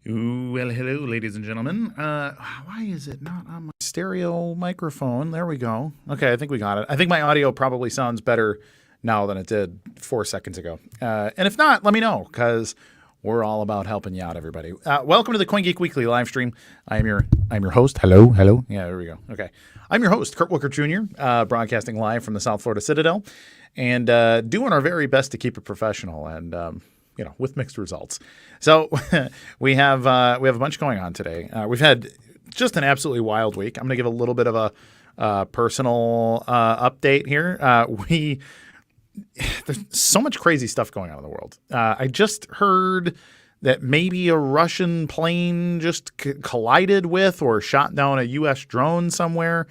Ooh, well, hello, ladies and gentlemen. Why is it not on my stereo microphone? There we go. Okay, I think we got it. I think my audio probably sounds better now than it did 4 seconds ago. And if not, let me know, because we're all about helping you out, everybody. Welcome to the CoinGeek Weekly Livestream. I'm your host. Hello. Yeah, there we go. Okay. I'm your host, Kurt Wuckert Jr., broadcasting live from the South Florida Citadel, and doing our very best to keep it professional and with mixed results. So we have a bunch going on today. We've had just an absolutely wild week. I'm going to give a little bit of a personal update here. There's so much crazy stuff going on in the world. I just heard that maybe a Russian plane just collided with or shot down a U.S. drone somewhere.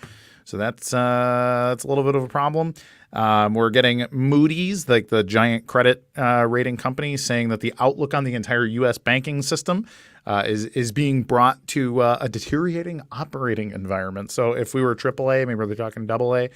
So that's a little bit of a problem. We're getting Moody's, like the giant credit rating company, saying that the outlook on the entire U.S. banking system is being brought to a deteriorating operating environment. So if we were AAA, maybe we're talking AA,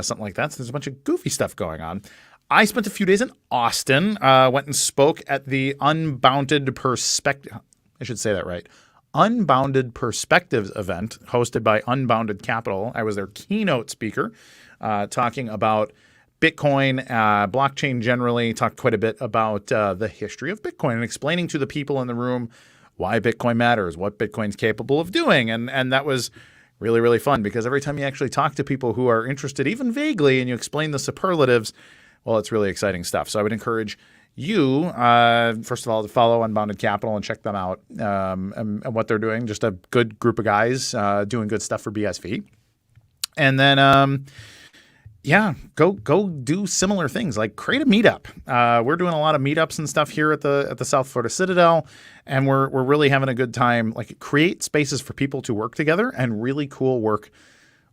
something like that. So there's a bunch of goofy stuff going on. I spent a few days in Austin, went and spoke at the Unbounded Perspective. I should say that right. Unbounded Perspectives event hosted by Unbounded Capital. I was their keynote speaker, talking about Bitcoin, blockchain generally, talked quite a bit about the history of Bitcoin and explaining to the people in the room why Bitcoin matters, what Bitcoin's capable of doing. And that was really, really fun because every time you actually talk to people who are interested, even vaguely, and you explain the superlatives, well, it's really exciting stuff. So I would encourage you, first of all, to follow Unbounded Capital and check them out and what they're doing. Just a good group of guys doing good stuff for BSV. And then, go do similar things, like create a meetup. We're doing a lot of meetups and stuff here at the South Florida Citadel, and we're really having a good time. Like, create spaces for people to work together, and really cool work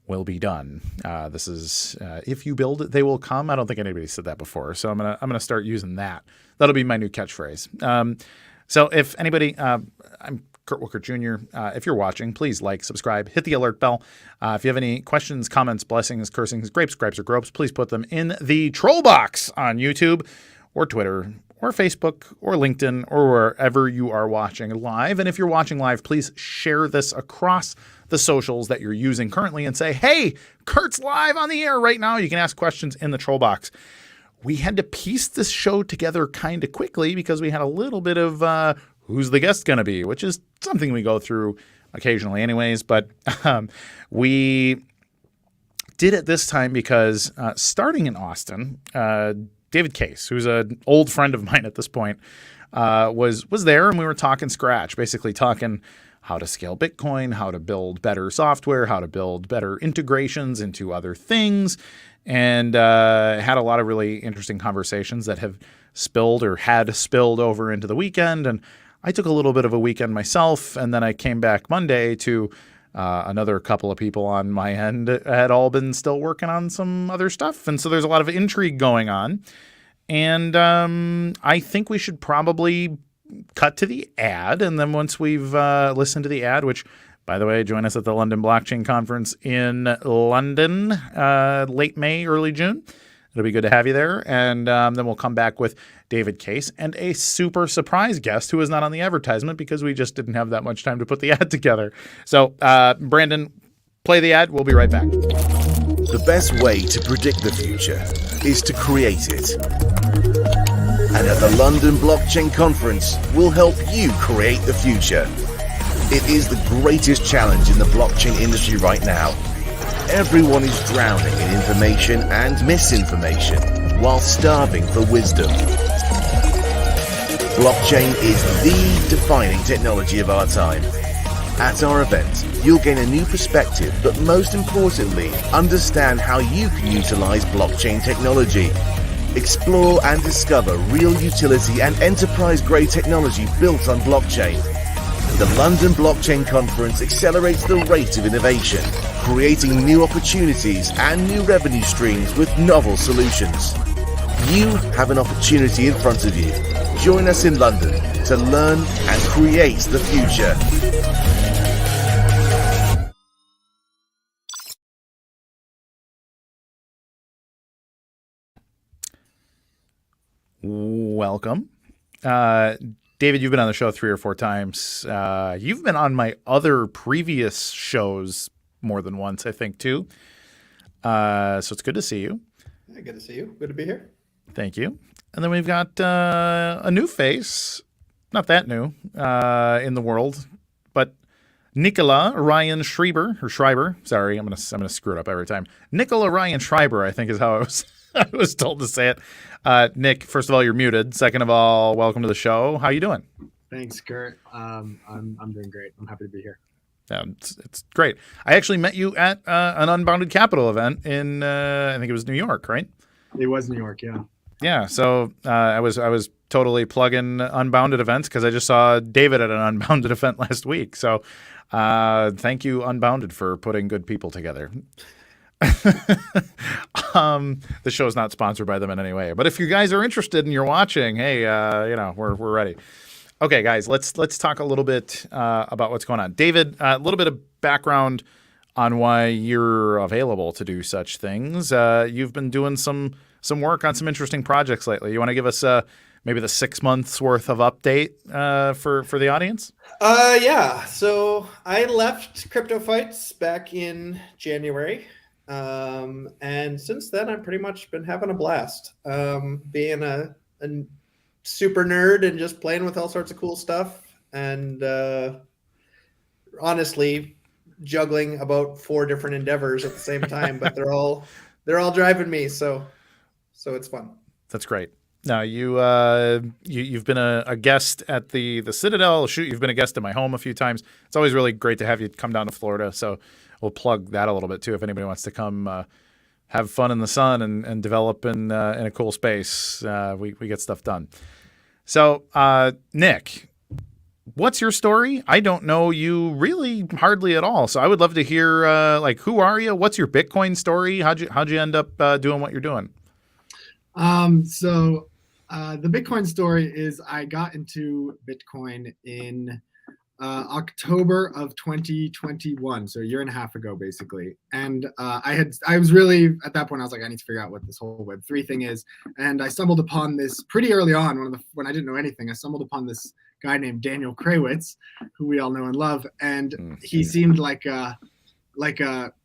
will be done. This is if you build it, they will come. I don't think anybody said that before, so I'm gonna start using that. That'll be my new catchphrase. So if anybody, I'm Kurt Wuckert Jr. If you're watching, please like, subscribe, hit the alert bell. If you have any questions, comments, blessings, cursings, grapes, gripes, or gropes, please put them in the troll box on YouTube or Twitter or Facebook or LinkedIn or wherever you are watching live. And if you're watching live, please share this across the socials that you're using currently and say, hey, Kurt's live on the air right now. You can ask questions in the troll box. We had to piece this show together kind of quickly because we had a little bit of who's the guest going to be, which is something we go through occasionally anyways. But we did it this time because starting in Austin, David Case, who's an old friend of mine at this point, was there, and we were talking scratch, basically talking how to scale Bitcoin, how to build better software, how to build better integrations into other things, and had a lot of really interesting conversations that have spilled or had spilled over into the weekend. And I took a little bit of a weekend myself, and then I came back Monday to another couple of people on my end had all been still working on some other stuff. And so there's a lot of intrigue going on. And I think we should probably cut to the ad. And then once we've listened to the ad, which, by the way, join us at the London Blockchain Conference in London, late May, early June. It'll be good to have you there. And then we'll come back with David Case and a super surprise guest who is not on the advertisement because we just didn't have that much time to put the ad together. So, Brandon, play the ad. We'll be right back. The best way to predict the future is to create it. And at the London Blockchain Conference, we'll help you create the future. It is the greatest challenge in the blockchain industry right now. Everyone is drowning in information and misinformation while starving for wisdom. Blockchain is the defining technology of our time. At our event, you'll gain a new perspective, but most importantly, understand how you can utilize blockchain technology. Explore and discover real utility and enterprise-grade technology built on blockchain. The London Blockchain Conference accelerates the rate of innovation, creating new opportunities and new revenue streams with novel solutions. You have an opportunity in front of you. Join us in London to learn and create the future. Welcome. David, you've been on the show 3 or 4 times. You've been on my other previous shows more than once, I think, too. So it's good to see you. Yeah, good to see you. Good to be here. Thank you. And then we've got a new face, not that new in the world, but Nicola Ryan Schreiber. Sorry, I'm gonna screw it up every time. Nicola Ryan Schreiber, I think, is how I was told to say it. Nick, first of all, you're muted. Second of all, welcome to the show. How you doing? Thanks, Kurt. I'm doing great. I'm happy to be here. Yeah, it's great. I actually met you at an Unbounded Capital event in I think it was New York, right? It was New York, yeah. Yeah, so I was totally plugging Unbounded events because I just saw David at an Unbounded event last week. So thank you, Unbounded, for putting good people together. The show's not sponsored by them in any way, but if you guys are interested and you're watching, hey, we're ready. Okay, guys, let's talk a little bit about what's going on. David, a little bit of background on why you're available to do such things. You've been doing some work on some interesting projects lately. You want to give us maybe the 6 months worth of update for the audience? Yeah. So I left Crypto Fights back in January. And since then, I've pretty much been having a blast. Being a super nerd and just playing with all sorts of cool stuff. And honestly, juggling about 4 different endeavors at the same time, but they're all driving me. So it's fun. That's great. Now you've been a guest at the Citadel. Shoot, you've been a guest at my home a few times. It's always really great to have you come down to Florida. So we'll plug that a little bit too. If anybody wants to come have fun in the sun and develop in a cool space, we get stuff done. So Nick, what's your story? I don't know you really hardly at all. So I would love to hear who are you? What's your Bitcoin story? How'd you end up doing what you're doing? So the Bitcoin story is I got into Bitcoin in October of 2021, so a year and a half ago, basically. And I was really, at that point, I was like, I need to figure out what this whole Web3 thing is. And I stumbled upon this pretty early on, when I didn't know anything. I stumbled upon this guy named Daniel Krawitz, who we all know and love. And he seemed like a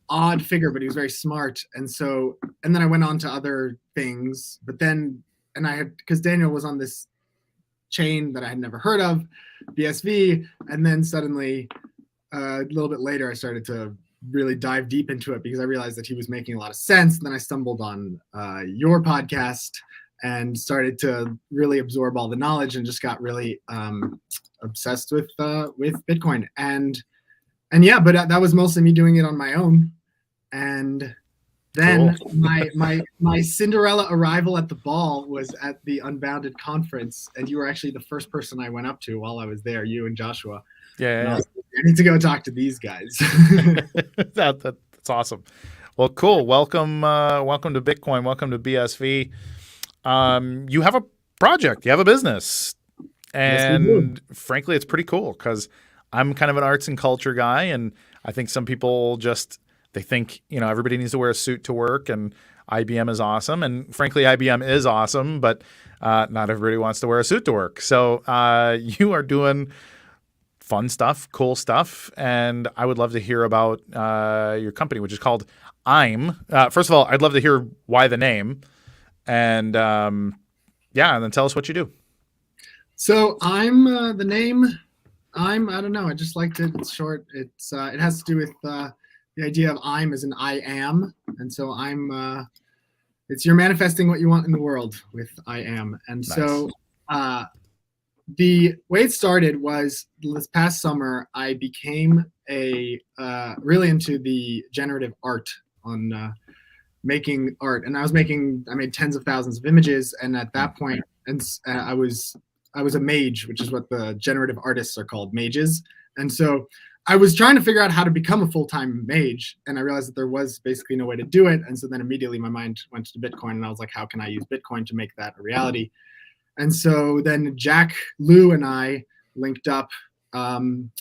odd figure, but he was very smart. And then I went on to other things, because Daniel was on this chain that I had never heard of, BSV, and then suddenly a little bit later I started to really dive deep into it because I realized that he was making a lot of sense. And then I stumbled on your podcast and started to really absorb all the knowledge and just got really obsessed with Bitcoin. And yeah, but that was mostly me doing it on my own. And then cool. my Cinderella arrival at the ball was at the Unbounded conference, and you were actually the first person I went up to while I was there, you and Joshua. Yeah. I was like, I need to go talk to these guys. That's awesome. Well, cool. Welcome to Bitcoin. Welcome to BSV. You have a project. You have a business. And yes, frankly, it's pretty cool because I'm kind of an arts and culture guy, and I think some people they think, everybody needs to wear a suit to work, and IBM is awesome. And frankly, IBM is awesome, but not everybody wants to wear a suit to work. So you are doing fun stuff, cool stuff, and I would love to hear about your company, which is called I'm. First of all, I'd love to hear why the name, and and then tell us what you do. So I'm the name. I don't know. I just liked it. It's short. It has to do with the idea of I'm as in I am. And so I'm, it's you're manifesting what you want in the world with I am. And nice. So the way it started was this past summer, I became really into the generative art on making art. And I made tens of thousands of images. And at that point, I was a mage, which is what the generative artists are called, mages. And so I was trying to figure out how to become a full-time mage, and I realized that there was basically no way to do it. And so then immediately my mind went to Bitcoin, and I was like, how can I use Bitcoin to make that a reality? And so then Jack Liu and I linked up, and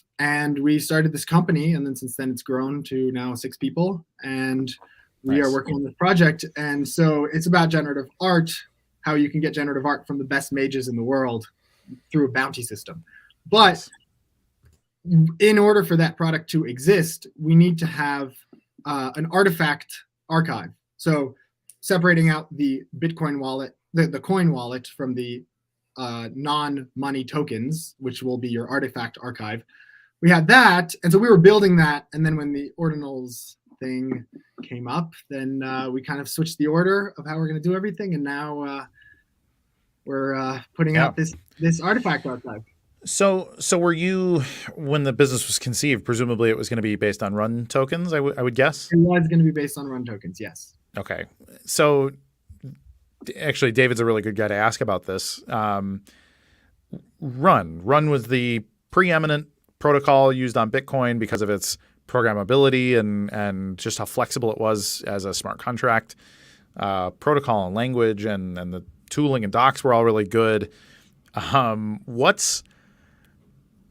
we started this company. And then since then it's grown to now 6 people, and we are working on this project. And so it's about generative art, how you can get generative art from the best mages in the world through a bounty system. But in order for that product to exist, we need to have an artifact archive. So separating out the Bitcoin wallet, the coin wallet from the non-money tokens, which will be your artifact archive. We had that, and so we were building that, and then when the ordinals thing came up, then we kind of switched the order of how we're going to do everything, and now we're putting out this artifact archive. So were you, when the business was conceived, presumably it was going to be based on run tokens, I would guess? It was going to be based on run tokens, yes. Okay. So actually, David's a really good guy to ask about this. Run was the preeminent protocol used on Bitcoin because of its programmability and just how flexible it was as a smart contract protocol and language, and the tooling and docs were all really good.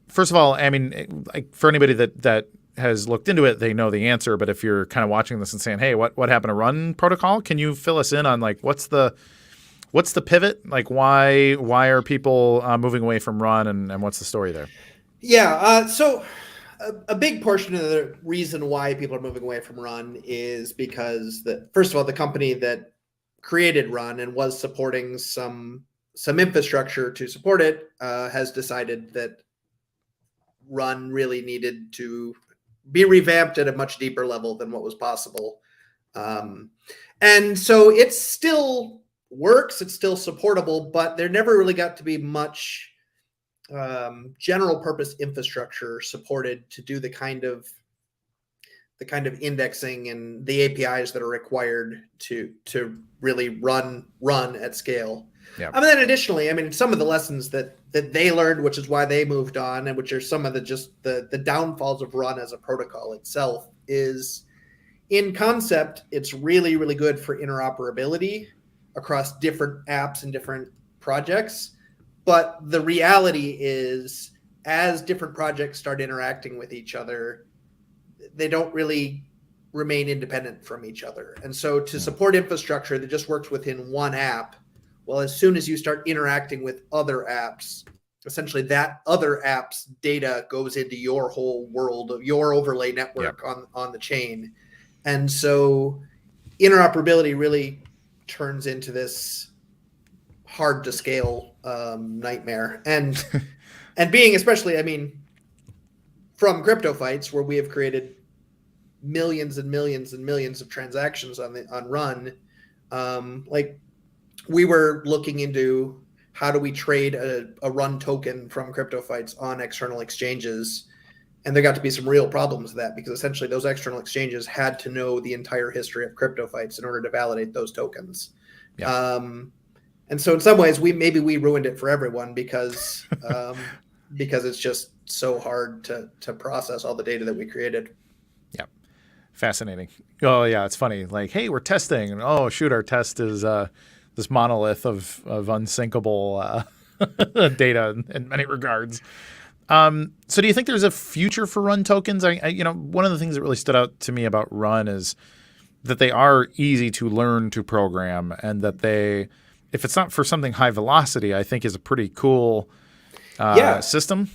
First of all, I mean, like, for anybody that has looked into it, they know the answer. But if you're kind of watching this and saying, "Hey, what happened to Run protocol?" Can you fill us in on like what's the pivot? Like why are people moving away from Run, and what's the story there? Yeah. So a big portion of the reason why people are moving away from Run is because first of all, the company that created Run and was supporting some infrastructure to support it has decided that Run really needed to be revamped at a much deeper level than what was possible. And so it still works, it's still supportable, but there never really got to be much general purpose infrastructure supported to do the kind of indexing and the APIs that are required to really run at scale. Yeah. I mean, then additionally, I mean, some of the lessons that they learned, which is why they moved on, and which are some of the downfalls of Run as a protocol itself, is in concept, it's really, really good for interoperability across different apps and different projects. But the reality is, as different projects start interacting with each other, they don't really remain independent from each other. And so to support infrastructure that just works within one app, well, as soon as you start interacting with other apps, essentially that other app's data goes into your whole world of your overlay network on the chain. And so interoperability really turns into this hard to scale nightmare. And being especially, I mean, from Crypto Fights, where we have created millions and millions and millions of transactions on Run, like we were looking into how do we trade a Run token from Crypto Fights on external exchanges. And there got to be some real problems with that, because essentially those external exchanges had to know the entire history of Crypto Fights in order to validate those tokens. Yeah. And so in some ways we ruined it for everyone because it's just so hard to process all the data that we created. Yeah. Fascinating. Oh yeah. It's funny. Like, hey, we're testing, and oh shoot, our test is this monolith of unsyncable data in many regards. So do you think there's a future for Run tokens? I one of the things that really stood out to me about Run is that they are easy to learn to program, and that they, if it's not for something high velocity, I think is a pretty cool system.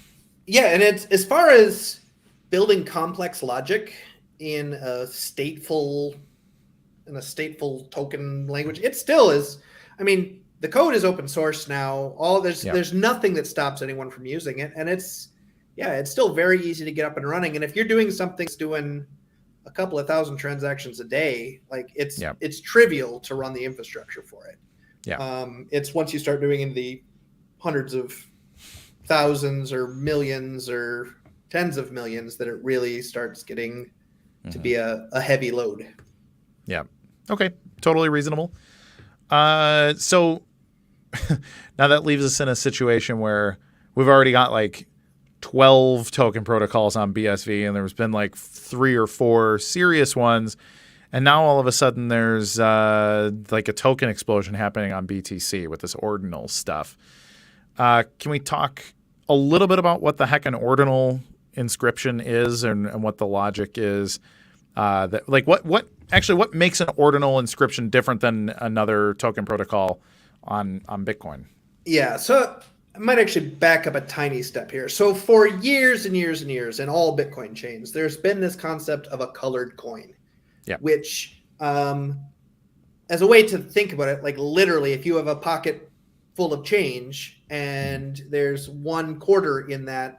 Yeah. And it's, as far as building complex logic in a stateful token language, it still is. I mean, the code is open source now. There's nothing that stops anyone from using it, and it's still very easy to get up and running. And if you're doing something that's doing a couple of thousand transactions a day, like it's trivial to run the infrastructure for it. Yeah. It's once you start doing in the hundreds of thousands or millions or tens of millions that it really starts getting to be a heavy load. Yeah. Okay. Totally reasonable. So now that leaves us in a situation where we've already got like 12 token protocols on BSV, and there's been like 3 or 4 serious ones. And now all of a sudden there's like a token explosion happening on BTC with this Ordinal stuff. Can we talk a little bit about what the heck an Ordinal inscription is and what the logic is? That like what makes an Ordinal inscription different than another token protocol on Bitcoin? Yeah. So I might actually back up a tiny step here. So for years and years and years in all Bitcoin chains, there's been this concept of a colored coin, which as a way to think about it, like literally if you have a pocket full of change and there's 1/4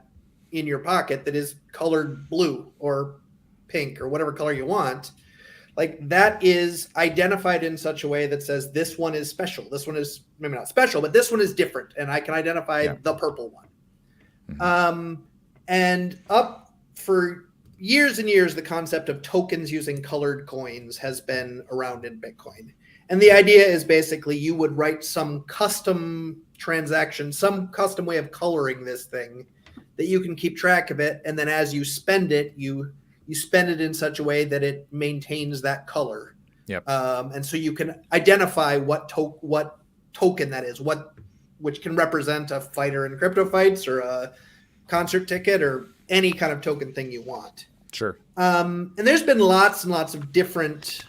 in your pocket that is colored blue or pink or whatever color you want, like that is identified in such a way that says this one is special. This one is maybe not special, but this one is different. And I can identify the purple one. Mm-hmm. And up for years and years, the concept of tokens using colored coins has been around in Bitcoin. And the idea is basically you would write some custom transaction, some custom way of coloring this thing that you can keep track of it. And then as you spend it, you spend it in such a way that it maintains that color. Yep. And so you can identify what token that is, which can represent a fighter in crypto fights or a concert ticket or any kind of token thing you want. Sure. And there's been lots and lots of different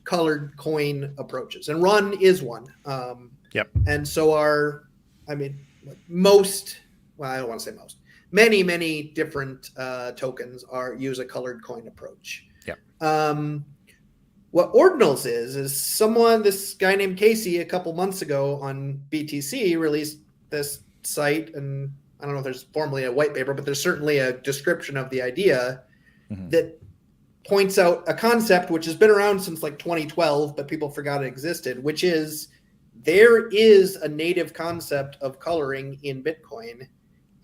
colored coin approaches, and Run is one. And so I don't want to say most. Many different tokens use a colored coin approach. What Ordinals is this guy named Casey a couple months ago on BTC released this site, and I don't know if there's formally a white paper, but there's certainly a description of the idea that points out a concept which has been around since like 2012, but people forgot it existed, which is there is a native concept of coloring in Bitcoin.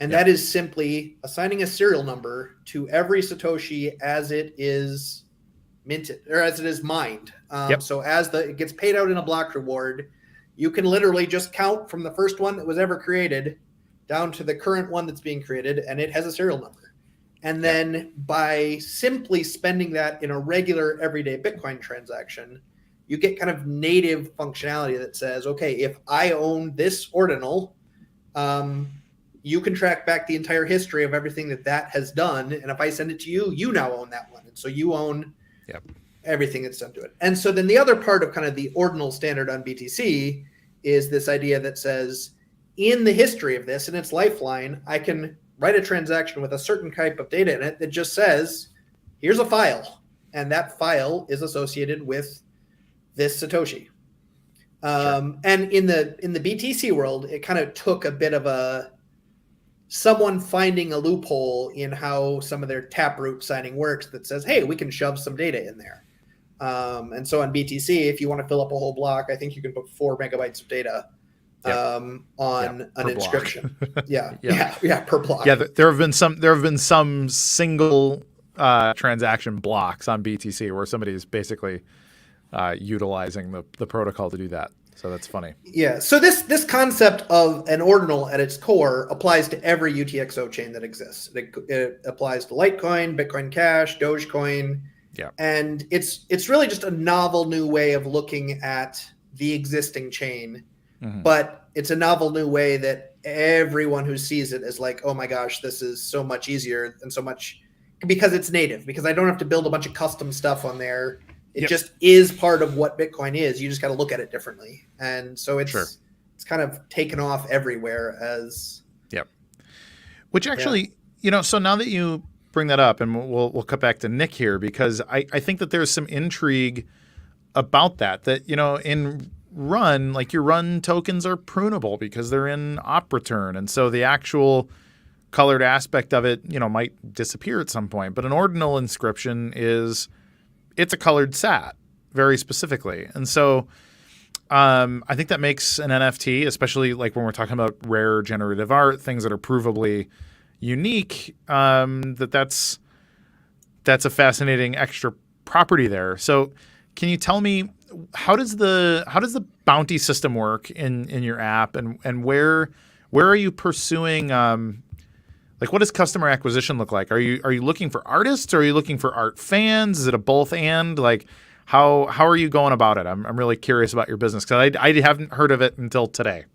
And that is simply assigning a serial number to every Satoshi as it is minted or as it is mined. So as it gets paid out in a block reward, you can literally just count from the first one that was ever created down to the current one that's being created, and it has a serial number. And then by simply spending that in a regular everyday Bitcoin transaction, you get kind of native functionality that says, okay, if I own this ordinal, you can track back the entire history of everything that has done. And if I send it to you, you now own that one. And so you own everything that's done to it. And so then the other part of kind of the ordinal standard on BTC is this idea that says in the history of this, in its lifeline, I can write a transaction with a certain type of data in it that just says, here's a file. And that file is associated with this Satoshi. And in the BTC world, it kind of took a bit of someone finding a loophole in how some of their taproot signing works that says, hey, we can shove some data in there. And so on BTC, if you want to fill up a whole block, I think you can put 4 megabytes of data on an inscription. Per block. Yeah, there have been some single transaction blocks on BTC where somebody is basically utilizing the protocol to do that. So that's funny. Yeah. So this concept of an ordinal at its core applies to every UTXO chain that exists. It applies to Litecoin, Bitcoin Cash, Dogecoin. Yeah. And it's really just a novel new way of looking at the existing chain. Mm-hmm. But it's a novel new way that everyone who sees it is like, oh my gosh, this is so much easier and so much because it's native, because I don't have to build a bunch of custom stuff on there. It just is part of what Bitcoin is. You just got to look at it differently. And so it's kind of taken off everywhere as. Yep. Which actually, so now that you bring that up, and we'll cut back to Nick here, because I think that there's some intrigue about that, in Run, like your Run tokens are prunable because they're in op return. And so the actual colored aspect of it, might disappear at some point. But an ordinal inscription it's a colored sat very specifically. And so I think that makes an NFT, especially like when we're talking about rare generative art, things that are provably unique, that's a fascinating extra property there. So can you tell me, how does the bounty system work in your app, and where are you pursuing like, what does customer acquisition look like? Are you looking for artists, or are you looking for art fans? Is it a both and? Like, how are you going about it? I'm really curious about your business, because I haven't heard of it until today.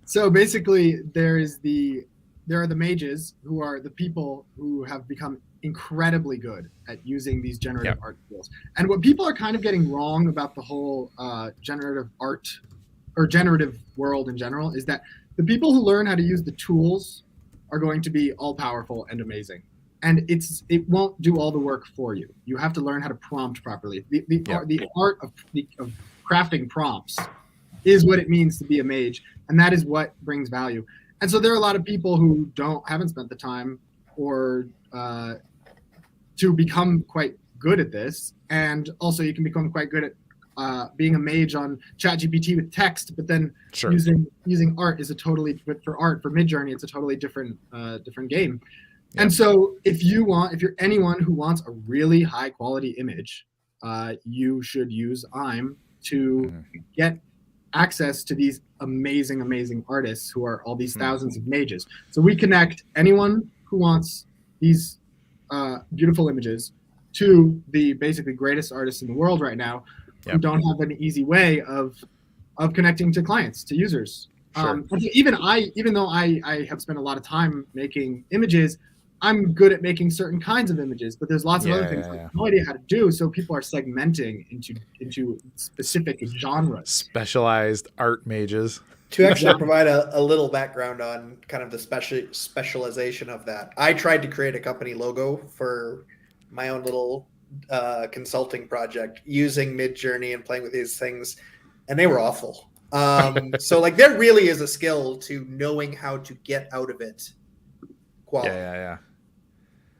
So basically, there are the mages, who are the people who have become incredibly good at using these generative art tools. And what people are kind of getting wrong about the whole generative art or generative world in general is that The people who learn how to use the tools are going to be all powerful and amazing. And it won't do all the work for you. You have to learn how to prompt properly. The art of crafting prompts is what it means to be a mage, and that is what brings value. And so there are a lot of people who haven't spent the time or to become quite good at this. And also you can become quite good at being a mage on ChatGPT with text, but then using art is for Midjourney, it's a totally different game. Yeah. And so if you're anyone who wants a really high quality image, you should use IME to get access to these amazing artists who are all these thousands of mages. So we connect anyone who wants these beautiful images to the basically greatest artists in the world right now, who don't have an easy way of connecting to clients, to users. Sure. Even though I have spent a lot of time making images, I'm good at making certain kinds of images, but there's lots of other things I have no idea how to do. So people are segmenting into specific genres. Specialized art mages. To actually provide a little background on kind of the specialization of that, I tried to create a company logo for my own little consulting project using Midjourney and playing with these things, and they were awful. So like there really is a skill to knowing how to get out of it quality. Yeah.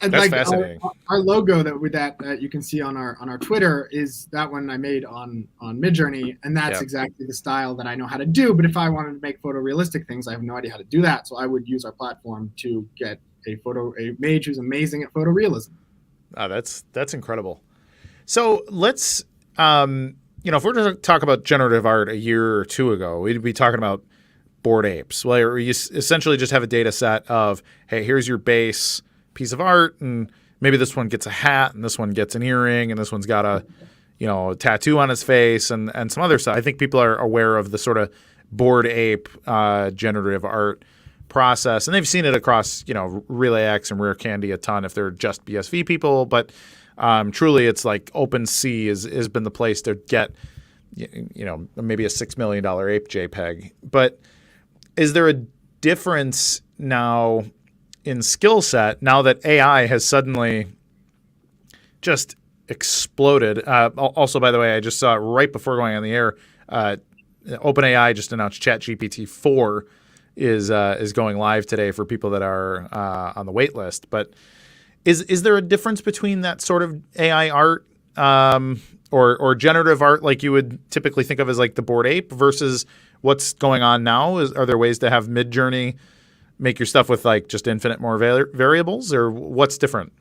And that's like fascinating. Our logo that you can see on our Twitter is that one I made on Midjourney, and that's exactly the style that I know how to do. But if I wanted to make photorealistic things, I have no idea how to do that. So I would use our platform to get a mage who's amazing at photorealism. Oh, that's incredible. So let's if we're going to talk about generative art a year or two ago, we'd be talking about Bored Apes, where you essentially just have a data set of, hey, here's your base piece of art, and maybe this one gets a hat, and this one gets an earring, and this one's got a tattoo on his face, and some other stuff. I think people are aware of the sort of Bored Ape generative art process, and they've seen it across RelayX and Rare Candy a ton if they're just BSV people, but truly it's like OpenSea has been the place to get maybe a $6 million ape JPEG. But is there a difference now in skill set now that AI has suddenly just exploded? Also, by the way, I just saw it right before going on the air. OpenAI just announced ChatGPT 4 is going live today for people that are on the wait list. But is there a difference between that sort of AI art or generative art like you would typically think of as like the Bored Ape versus what's going on now? Are there ways to have Midjourney make your stuff with like just infinite more variables, or what's different?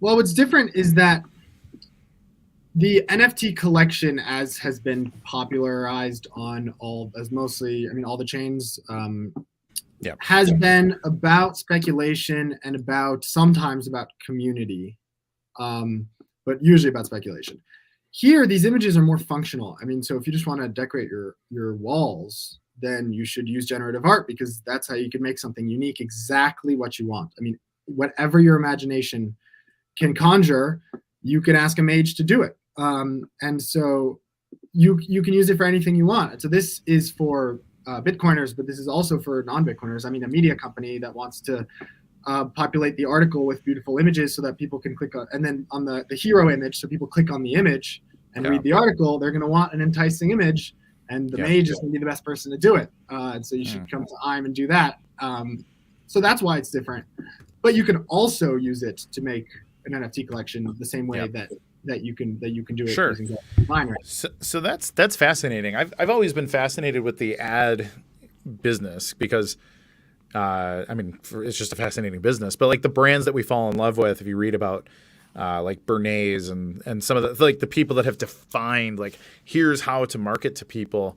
Well, what's different is that the NFT collection, as has been popularized on all the chains, has been about speculation and sometimes about community, but usually about speculation. Here, these images are more functional. I mean, so if you just want to decorate your walls, then you should use generative art, because that's how you can make something unique, exactly what you want. I mean, whatever your imagination can conjure, you can ask a mage to do it. And so you can use it for anything you want. So this is for Bitcoiners, but this is also for non-Bitcoiners. I mean, a media company that wants to populate the article with beautiful images so that people can click on, and then on the hero image, so people click on the image and read the article, they're going to want an enticing image, and the mage is going to be the best person to do it. And so you should come to IME and do that. So that's why it's different. But you can also use it to make an NFT collection the same way that you can do it using mine. So that's fascinating. I've always been fascinated with the ad business because it's just a fascinating business. But like the brands that we fall in love with, if you read about like Bernays and some of the people that have defined like here's how to market to people.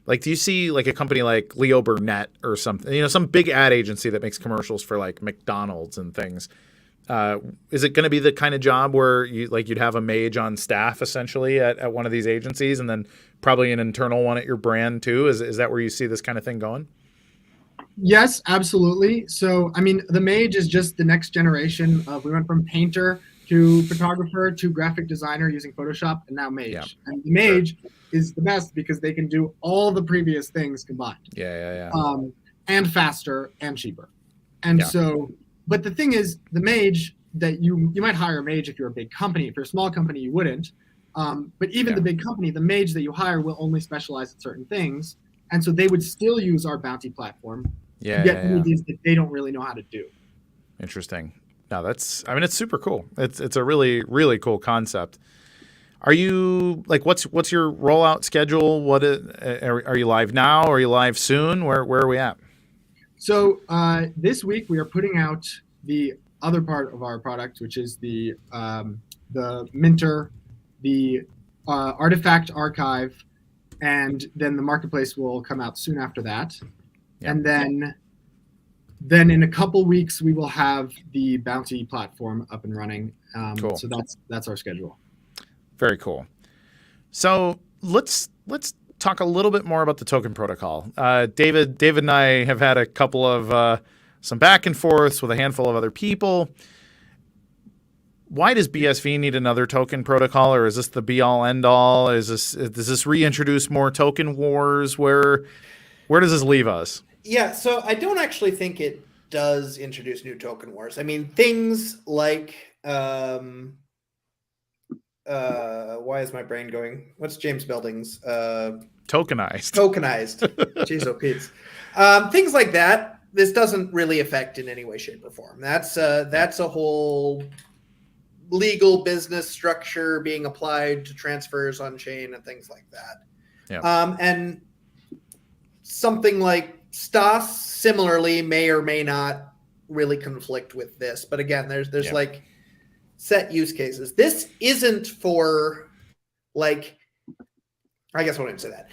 Like, do you see like a company like Leo Burnett or something, some big ad agency that makes commercials for like McDonald's and things? Is it going to be the kind of job where you'd have a mage on staff essentially at one of these agencies, and then probably an internal one at your brand too? Is that where you see this kind of thing going? Yes, absolutely. So, I mean, the mage is just the next generation of, we went from painter to photographer to graphic designer using Photoshop, and now Mage. Yeah. And the Mage is the best because they can do all the previous things combined. Yeah. And faster and cheaper. And so, but the thing is, the Mage that you might hire a Mage if you're a big company. If you're a small company, you wouldn't. But even the big company, the Mage that you hire will only specialize in certain things. And so they would still use our bounty platform to get images that they don't really know how to do. Interesting. No, it's super cool. It's a really, really cool concept. Are you like, what's your rollout schedule? Are you live now? Are you live soon? Where are we at? So this week we are putting out the other part of our product, which is the Minter, the artifact archive, and then the marketplace will come out soon after that. Yep. And then in a couple weeks we will have the bounty platform up and running. Cool. So that's our schedule. Very cool. So let's talk a little bit more about the token protocol. David and I have had a couple of some back and forths with a handful of other people. Why does BSV need another token protocol, or is this the be all end all? Does this reintroduce more token wars? Where does this leave us? Yeah, so I don't actually think it does introduce new token wars. I mean, things like why is my brain going? What's James Belding's tokenized? Jeez, oh Pete. Things like that. This doesn't really affect in any way, shape, or form. That's a whole legal business structure being applied to transfers on chain and things like that. Yeah. And something like Stas similarly may or may not really conflict with this. But again, there's like set use cases. This isn't for like, I guess I wouldn't say that.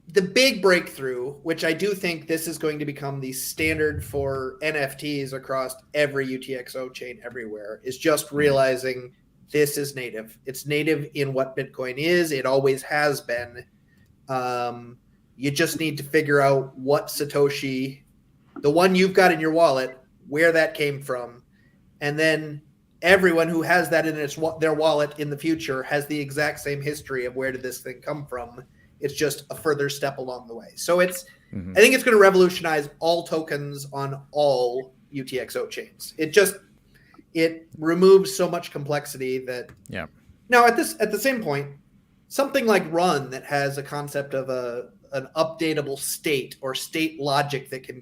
The big breakthrough, which I do think this is going to become the standard for NFTs across every UTXO chain everywhere, is just realizing this is native. It's native in what Bitcoin is. It always has been. You just need to figure out what Satoshi, the one you've got in your wallet, where that came from. And then everyone who has that in their wallet in the future has the exact same history of where did this thing come from. It's just a further step along the way. So I think it's going to revolutionize all tokens on all UTXO chains. It removes so much complexity that. Yeah. Now at the same point, something like Run that has a concept of an updatable state or state logic that can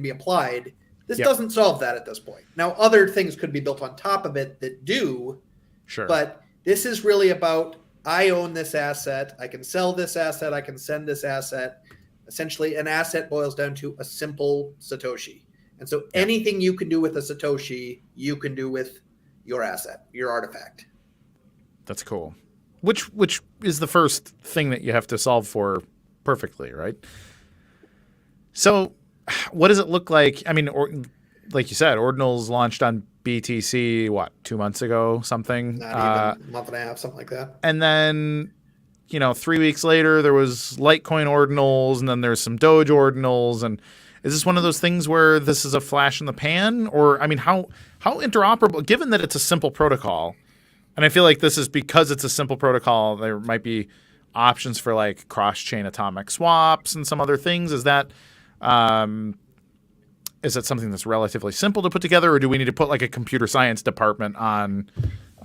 be applied. This doesn't solve that at this point. Now other things could be built on top of it that do. Sure. But this is really about, I own this asset. I can sell this asset. I can send this asset. Essentially, an asset boils down to a simple Satoshi. And so anything you can do with a Satoshi, you can do with your asset, your artifact. That's cool. Which is the first thing that you have to solve for perfectly, right? So what does it look like? I mean, like you said, Ordinal's launched on BTC, 2 months ago, something? Not even a month and a half, something like that. And then, 3 weeks later, there was Litecoin Ordinals, and then there's some Doge Ordinals. And is this one of those things where this is a flash in the pan? Or, I mean, how interoperable, given that it's a simple protocol, and I feel like this is because it's a simple protocol, there might be options for like cross-chain atomic swaps and some other things. Is that something that's relatively simple to put together, or do we need to put like a computer science department on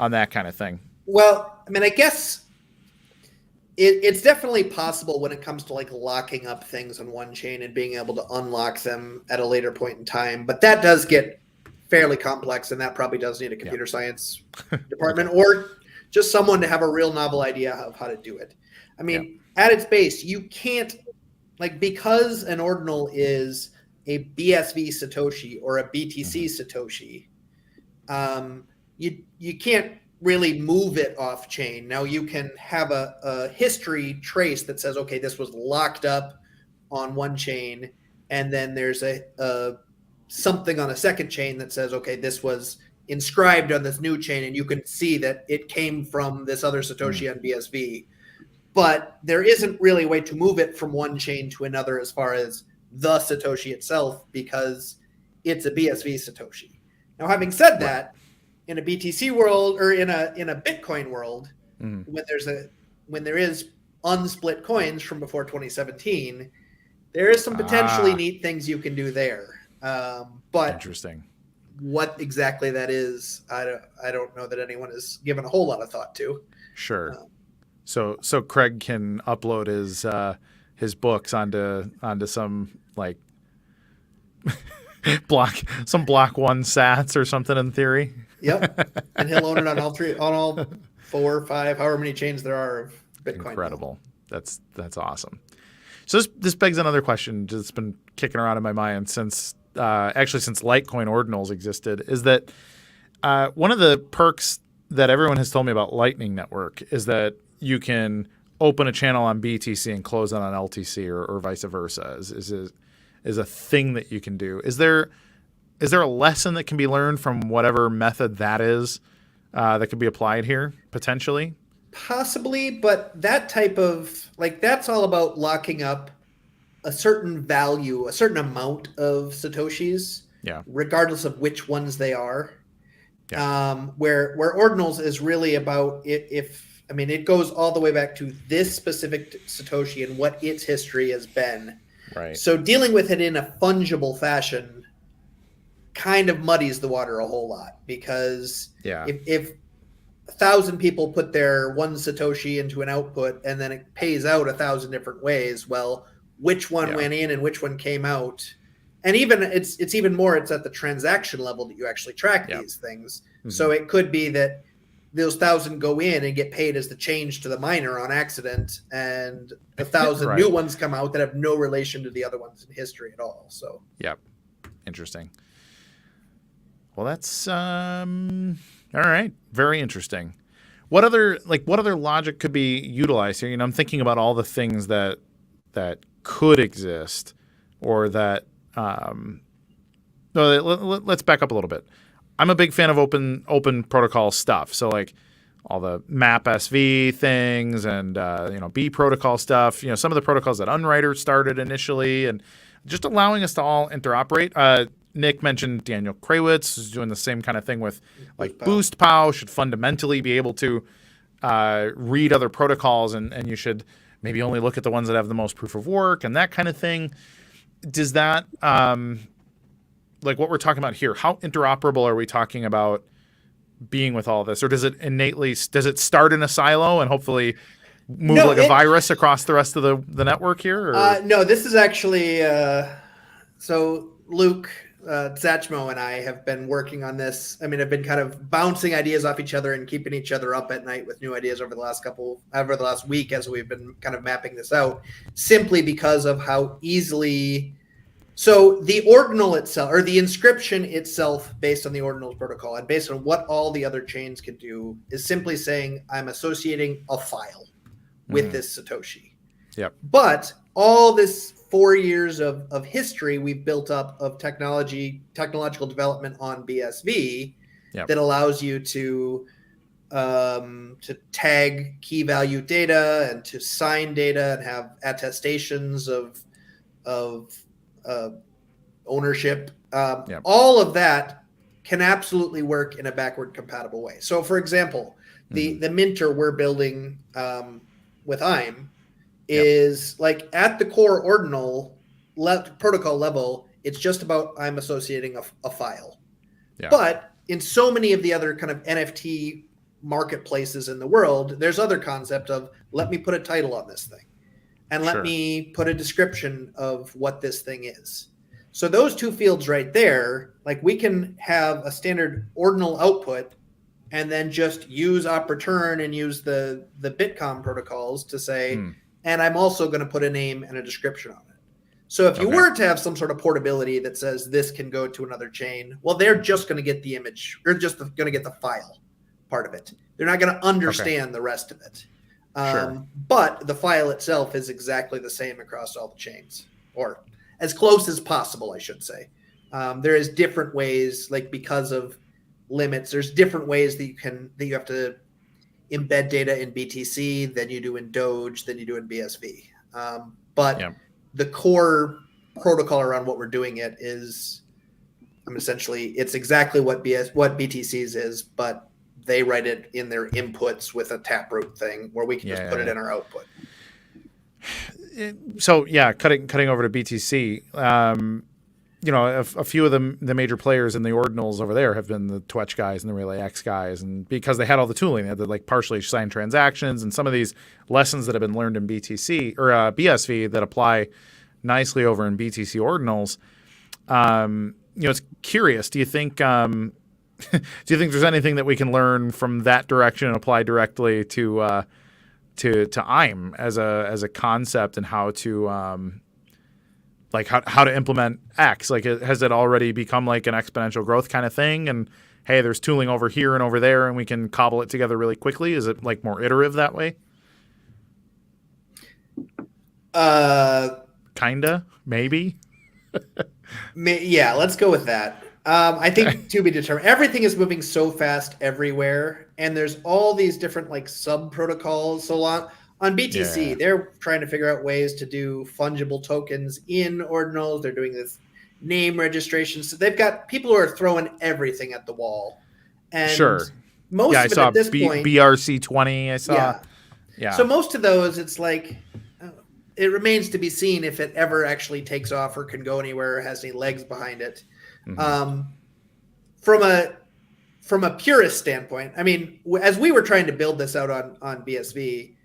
that kind of thing? Well, I mean, I guess it's definitely possible when it comes to like locking up things on one chain and being able to unlock them at a later point in time. But that does get fairly complex, and that probably does need a computer science department or just someone to have a real novel idea of how to do it. I mean, at its base, you can't, like, because an ordinal is a BSV Satoshi or a BTC Satoshi, you can't really move it off chain. Now you can have a history trace that says, okay, this was locked up on one chain, and then there's a something on a second chain that says, okay, this was inscribed on this new chain, and you can see that it came from this other Satoshi on BSV. But there isn't really a way to move it from one chain to another as far as the Satoshi itself, because it's a BSV Satoshi. Now, having said that, in a BTC world or in a Bitcoin world, when there is unsplit coins from before 2017, there is some potentially neat things you can do there. But interesting. What exactly that is, I don't know that anyone has given a whole lot of thought to. Sure. So Craig can upload his books onto some like block 1 sats or something in theory. Yep. And he'll own it on all 4 or 5, however many chains there are of Bitcoin. Incredible. That's awesome. So this begs another question that's been kicking around in my mind since Litecoin Ordinals existed, is that one of the perks that everyone has told me about Lightning Network is that you can open a channel on BTC and close it on LTC or vice versa is a thing that you can do. Is there a lesson that can be learned from whatever method that is that could be applied here potentially? Possibly, but that type of that's all about locking up a certain value, a certain amount of Satoshis, regardless of which ones they are. Yeah. Where Ordinals is really about it goes all the way back to this specific Satoshi and what its history has been. Right. So dealing with it in a fungible fashion kind of muddies the water a whole lot, because if 1,000 people put their 1 Satoshi into an output and then it pays out 1,000 different ways, well, which one went in and which one came out? And even it's at the transaction level that you actually track these things. Mm-hmm. So it could be that those 1,000 go in and get paid as the change to the miner on accident, and 1,000 new ones come out that have no relation to the other ones in history at all. So interesting. Well, that's all right. Very interesting. What other logic could be utilized here? I'm thinking about all the things that could exist, or that. Let's back up a little bit. I'm a big fan of open protocol stuff. So like all the map SV things and B protocol stuff. Some of the protocols that Unwriter started initially, and just allowing us to all interoperate. Nick mentioned Daniel Krawitz is doing the same kind of thing with like BoostPow. Should fundamentally be able to read other protocols, and you should maybe only look at the ones that have the most proof of work and that kind of thing. Does that like what we're talking about here, how interoperable are we talking about being with all this? Or does it start in a silo and hopefully move a virus across the rest of the network here? Or? No, this is actually so Luke Zachmo and I have been working on this. I've been kind of bouncing ideas off each other and keeping each other up at night with new ideas over the last week as we've been kind of mapping this out, simply because of how easily. So the ordinal itself, or the inscription itself, based on the ordinal protocol and based on what all the other chains can do, is simply saying I'm associating a file with this Satoshi. Yep. But all this 4 years of history we've built up of technological development on BSV that allows you to tag key value data and to sign data and have attestations of ownership. All of that can absolutely work in a backward compatible way. So, for example, the minter we're building with IME is like at the core ordinal protocol level, it's just about I'm associating a file. Yeah. But in so many of the other kind of NFT marketplaces in the world, there's other concept of let me put a title on this thing and let me put a description of what this thing is. So those two fields right there, like we can have a standard ordinal output and then just use op-return and use the Bitcom protocols to say, and I'm also going to put a name and a description on it. So if you were to have some sort of portability that says this can go to another chain, well, they're just going to get the image, or just going to get the file part of it. They're not going to understand the rest of it. But the file itself is exactly the same across all the chains, or as close as possible, I should say. There is different ways, like because of limits, there's different ways that you have to embed data in BTC than you do in Doge, than you do in BSV. But the core protocol around what we're doing it is essentially, it's exactly what BTC's is, but they write it in their inputs with a taproot thing where we can just put it in our output. So yeah, cutting over to BTC. A few of the major players in the ordinals over there have been the Twetch guys and the Relay X guys, and because they had all the tooling, they had the partially signed transactions and some of these lessons that have been learned in BTC or BSV that apply nicely over in BTC Ordinals. It's curious. Do you think there's anything that we can learn from that direction and apply directly to IME as a concept and how to how to implement X? Like, has it already become like an exponential growth kind of thing? And hey, there's tooling over here and over there, and we can cobble it together really quickly. Is it like more iterative that way? Kinda, maybe. Yeah, let's go with that. I think to be determined. Everything is moving so fast everywhere, and there's all these different like sub protocols. So on BTC, they're trying to figure out ways to do fungible tokens in ordinals. They're doing this name registration. So they've got people who are throwing everything at the wall. And most of it at this point, BRC20. I saw. Yeah. So most of those, it's like it remains to be seen if it ever actually takes off or can go anywhere or has any legs behind it. Mm-hmm. From a purist standpoint, I mean, as we were trying to build this out on BSV,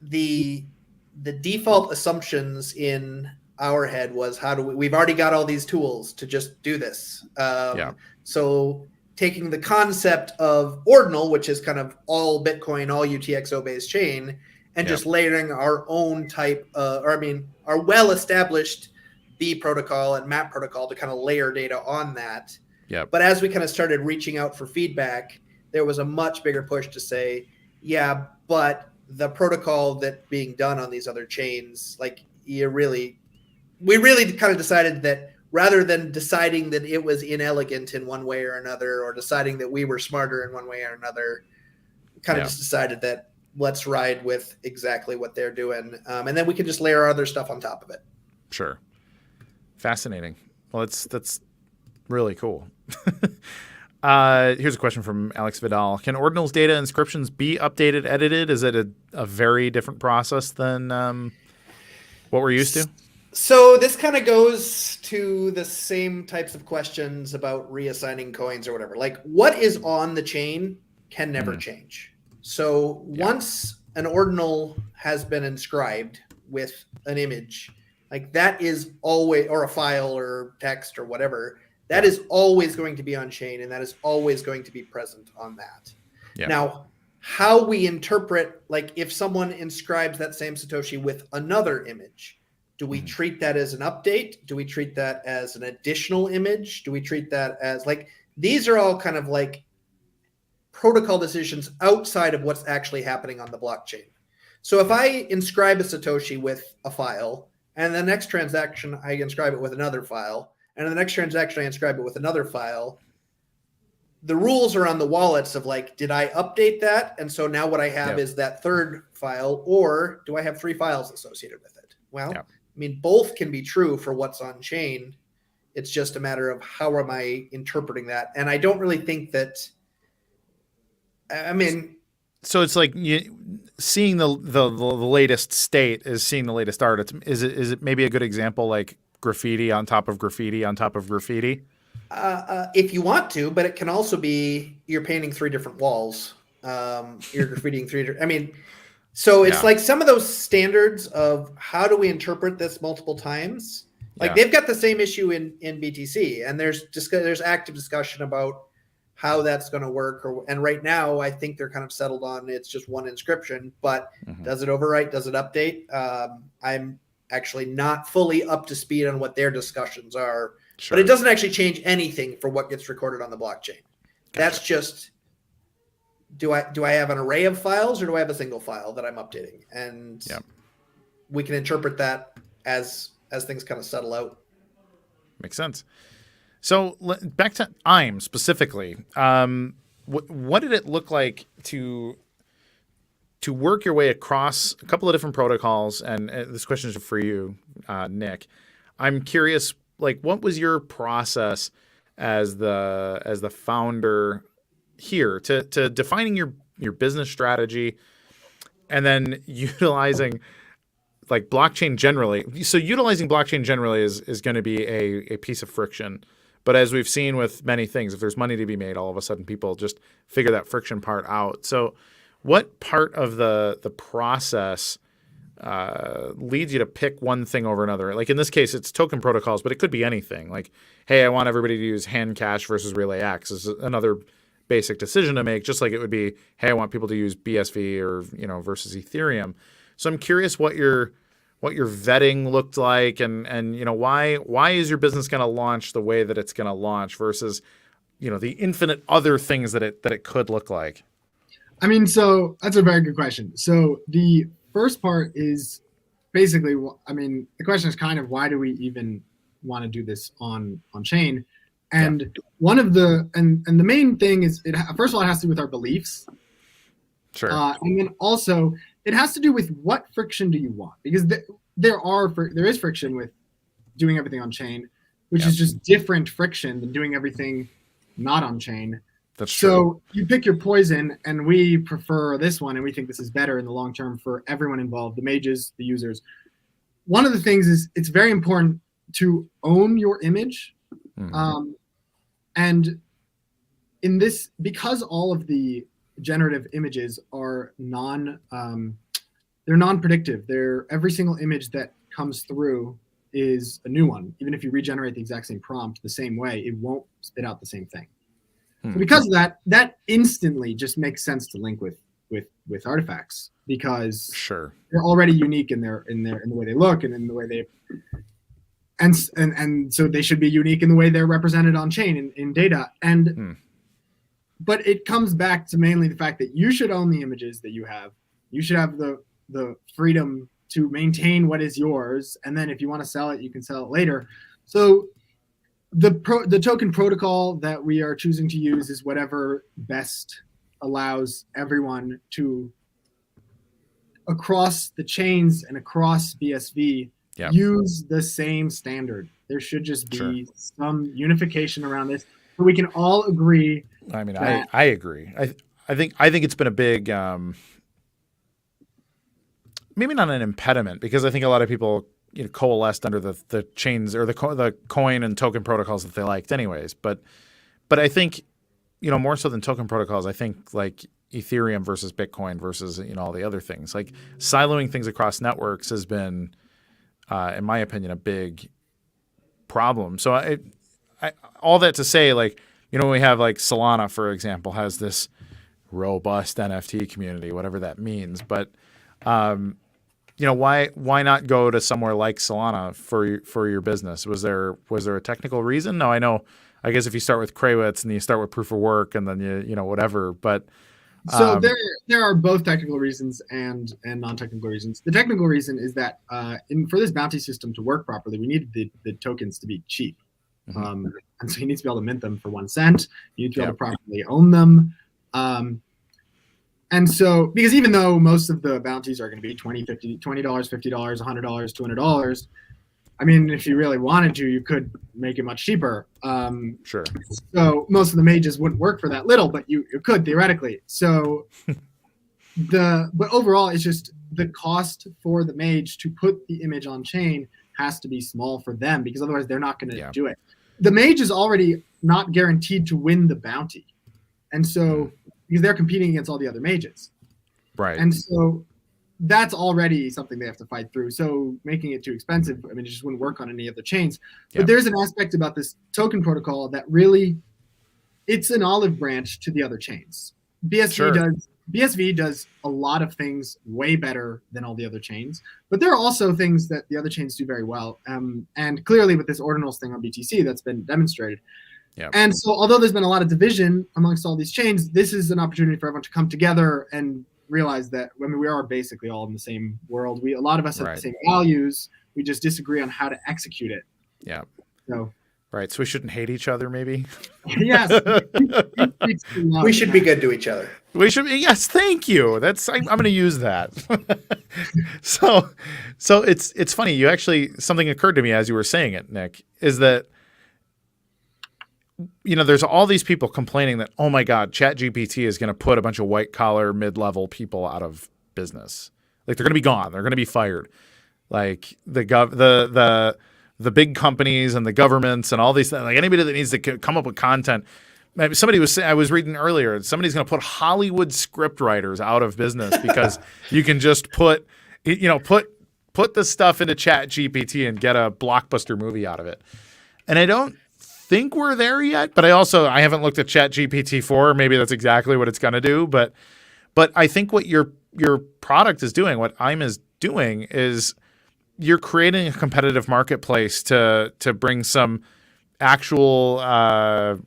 the default assumptions in our head was we've already got all these tools to just do this. So taking the concept of Ordinal, which is kind of all Bitcoin, all UTXO based chain, and just layering our own type, our well-established B protocol and map protocol to kind of layer data on that. But as we kind of started reaching out for feedback, there was a much bigger push to say, but the protocol that being done on these other chains, like we really kind of decided that rather than deciding that it was inelegant in one way or another, or deciding that we were smarter in one way or another, kind of just decided that let's ride with exactly what they're doing. And then we can just layer our other stuff on top of it. Sure. Fascinating. Well, that's really cool. Here's a question from Alex Vidal. Can Ordinal's data inscriptions be updated, edited? Is it a very different process than what we're used to? So this kind of goes to the same types of questions about reassigning coins or whatever. Like what is on the chain can never change. So once an ordinal has been inscribed with an image, like that is always, or a file or text or whatever, that is always going to be on chain, and that is always going to be present on that. Now, how we interpret, like if someone inscribes that same Satoshi with another image, do we treat that as an update? Do we treat that as an additional image? Do we treat that as like, these are all kind of like protocol decisions outside of what's actually happening on the blockchain. So if I inscribe a Satoshi with a file, and the next transaction I inscribe it with another file, and in the next transaction I inscribe it with another file, the rules are on the wallets of like, did I update that? And so now what I have is that third file, or do I have 3 files associated with it? Well, I mean, both can be true for what's on chain. It's just a matter of how am I interpreting that? And I don't really think that, I mean, so it's like seeing the latest state is seeing the latest art. Is it maybe a good example like graffiti on top of graffiti on top of graffiti? If you want to, but it can also be you're painting 3 different walls. You're graffitiing 3 different. I mean, so it's like some of those standards of how do we interpret this multiple times. Like they've got the same issue in BTC, and there's active discussion about how that's going to work. And right now, I think they're kind of settled on it's just one inscription, but does it overwrite? Does it update? I'm actually not fully up to speed on what their discussions are, but it doesn't actually change anything for what gets recorded on the blockchain. That's just, do I have an array of files or do I have a single file that I'm updating? And we can interpret that as things kind of settle out. Makes sense. So back to IME specifically, what did it look like to work your way across a couple of different protocols? And this question is for you, Nick. I'm curious, like, what was your process as the founder here to defining your business strategy and then utilizing like blockchain generally. So utilizing blockchain generally is going to be a piece of friction. But as we've seen with many things, if there's money to be made, all of a sudden people just figure that friction part out. So what part of the process leads you to pick one thing over another? Like in this case, it's token protocols, but it could be anything. Like, hey, I want everybody to use hand cash versus Relay X is another basic decision to make, just like it would be, hey, I want people to use BSV or versus Ethereum. So I'm curious what your vetting looked like, and why is your business going to launch the way that it's going to launch versus the infinite other things that it could look like. I mean, so that's a very good question. So the first part is basically, the question is kind of why do we even want to do this on chain? And one of the and the main thing is first of all, it has to do with our beliefs. Sure. And then also it has to do with what friction do you want? Because there is friction with doing everything on chain, which is just different friction than doing everything not on chain. That's true. So you pick your poison, and we prefer this one, and we think this is better in the long term for everyone involved, the mages, the users. One of the things is it's very important to own your image. Mm-hmm. And in this, because all of the generative images are they're non-predictive. Every single image that comes through is a new one. Even if you regenerate the exact same prompt the same way, it won't spit out the same thing. So because of that instantly just makes sense to link with artifacts, because they're already unique in the way they look and in the way they and so they should be unique in the way they're represented on chain in data. And but it comes back to mainly the fact that you should own the images that you have. You should have the freedom to maintain what is yours, and then if you want to sell it, you can sell it later. So the token protocol that we are choosing to use is whatever best allows everyone to, across the chains and across BSV, use the same standard. There should just be some unification around this, so we can all agree. I mean, I agree. I think it's been a big, maybe not an impediment, because I think a lot of people coalesced under the chains or the coin and token protocols that they liked anyways. But I think, more so than token protocols, I think like Ethereum versus Bitcoin versus, all the other things, like siloing things across networks has been, in my opinion, a big problem. So I all that to say, like, we have like Solana, for example, has this robust NFT community, whatever that means. But, why not go to somewhere like Solana for your business? Was there a technical reason? No, I guess if you start with Krawitz and you start with proof of work and then you whatever, but so there are both technical reasons and non-technical reasons. The technical reason is that for this bounty system to work properly, we need the tokens to be cheap. Mm-hmm. And so you need to be able to mint them for 1 cent. You need to be able to properly own them. And so, because even though most of the bounties are going to be $20, $50, $20, $50, $100, $200, I mean, if you really wanted to, you could make it much cheaper. Sure. So most of the mages wouldn't work for that little, but you could theoretically. So but overall, it's just the cost for the mage to put the image on chain has to be small for them, because otherwise they're not going to do it. The mage is already not guaranteed to win the bounty. And so, because they're competing against all the other mages. Right. And so that's already something they have to fight through. So making it too expensive, it just wouldn't work on any other chains. But there's an aspect about this token protocol that really, it's an olive branch to the other chains. BSV does a lot of things way better than all the other chains, but there are also things that the other chains do very well. And clearly with this ordinals thing on BTC, that's been demonstrated. Yeah. And so although there's been a lot of division amongst all these chains, this is an opportunity for everyone to come together and realize that, we are basically all in the same world. A lot of us have the same values. We just disagree on how to execute it. Yeah. So. Right. So we shouldn't hate each other, maybe? Yes. We should be good to each other. We should be. Yes. Thank you. I'm going to use that. So it's funny. Something occurred to me as you were saying it, Nick, is that there's all these people complaining that, oh my God, ChatGPT is going to put a bunch of white collar, mid-level people out of business. Like they're going to be gone. They're going to be fired. Like the big companies and the governments and all these things, like anybody that needs to come up with content. Somebody was saying, I was reading earlier, somebody's going to put Hollywood script writers out of business because you can just put this stuff into ChatGPT and get a blockbuster movie out of it. And I don't think we're there yet, but I haven't looked at ChatGPT 4. Maybe that's exactly what it's going to do. But I think what your product is doing, what IME is doing, is you're creating a competitive marketplace to bring some actual,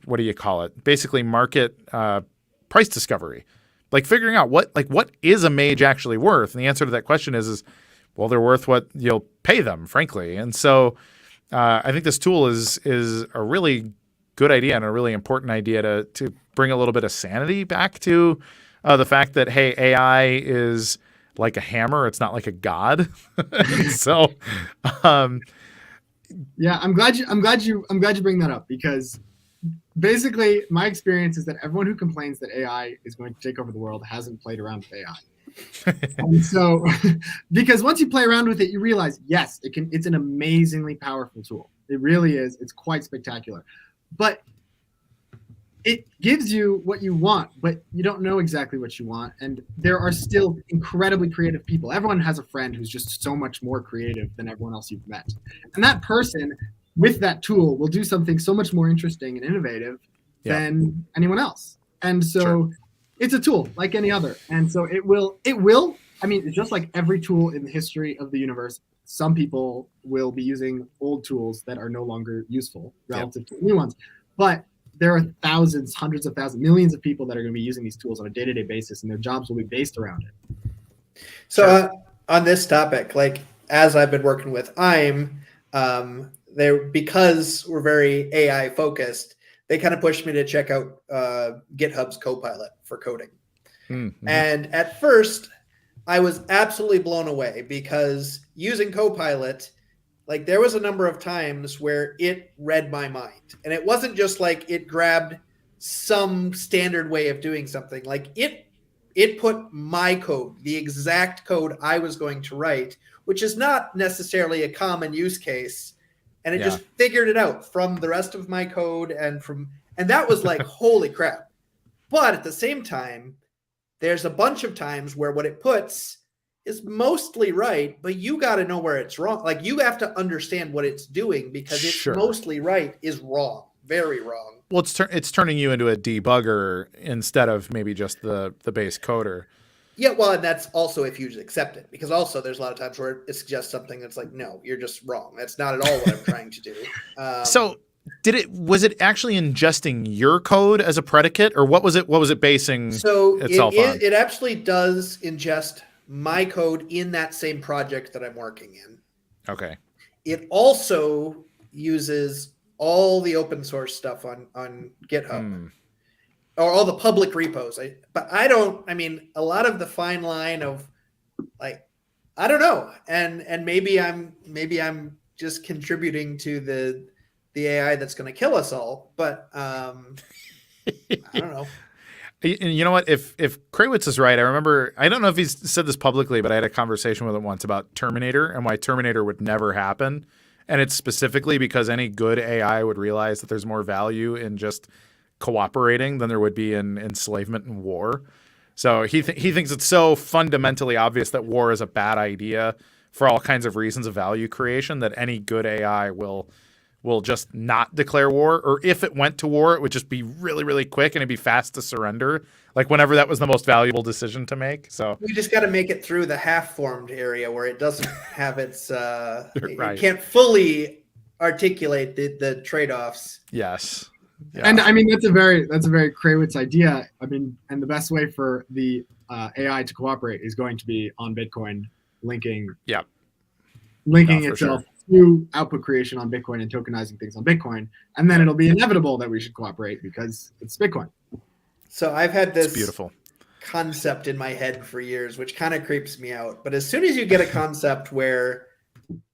what do you call it? Basically market price discovery, like figuring out what is a Mage actually worth. And the answer to that question is well, they're worth what you'll pay them, frankly. And so I think this tool is a really good idea and a really important idea to bring a little bit of sanity back to the fact that, hey, AI is like a hammer. It's not like a god. So, yeah, I'm glad you bring that up, because basically my experience is that everyone who complains that AI is going to take over the world hasn't played around with AI. And so, because once you play around with it, you realize, yes, it's an amazingly powerful tool. It really is. It's quite spectacular. But it gives you what you want, but you don't know exactly what you want. And there are still incredibly creative people. Everyone has a friend who's just so much more creative than everyone else you've met. And that person with that tool will do something so much more interesting and innovative than anyone else. And so it's a tool like any other. And so it will, I mean, it's just like every tool in the history of the universe. Some people will be using old tools that are no longer useful relative to new ones. But there are thousands, hundreds of thousands, millions of people that are going to be using these tools on a day-to-day basis, and their jobs will be based around it. So on this topic, like as I've been working with IME, because we're very AI focused, they kind of pushed me to check out GitHub's Copilot for coding. Mm-hmm. And at first, I was absolutely blown away, because using Copilot, like there was a number of times where it read my mind, and it wasn't just like it grabbed some standard way of doing something. Like it put my code, the exact code I was going to write, which is not necessarily a common use case. And it just figured it out from the rest of my code and that was like, holy crap. But at the same time, there's a bunch of times where what it puts is mostly right, but you got to know where it's wrong. Like you have to understand what it's doing, because it's mostly right is wrong, very wrong. Well, it's turning you into a debugger instead of maybe just the base coder. Yeah, well, and that's also if you just accept it, because also there's a lot of times where it suggests something that's like, no, you're just wrong. That's not at all what I'm trying to do. So was it actually ingesting your code as a predicate, or what was it basing itself on? It actually does ingest my code in that same project that I'm working in. Okay. It also uses all the open source stuff on GitHub. Or all the public repos. I mean, a lot of the fine line of like, I don't know. And maybe I'm just contributing to the AI that's going to kill us all. But I don't know. You know what? If Krawitz is right, I don't know if he's said this publicly, but I had a conversation with him once about Terminator and why Terminator would never happen. And it's specifically because any good AI would realize that there's more value in just cooperating than there would be in enslavement and war. So he thinks it's so fundamentally obvious that war is a bad idea for all kinds of reasons of value creation that any good AI will just not declare war, or if it went to war, it would just be really, really quick and it'd be fast to surrender, like whenever that was the most valuable decision to make. So we just got to make it through the half-formed area where it doesn't have its right. It can't fully articulate the trade-offs. Yes. Yeah. And I mean, that's a very Krawitz idea. I mean, and the best way for the AI to cooperate is going to be on Bitcoin linking itself through output creation on Bitcoin and tokenizing things on Bitcoin. And then it'll be inevitable that we should cooperate because it's Bitcoin. So I've had this beautiful concept in my head for years, which kind of creeps me out. But as soon as you get a concept where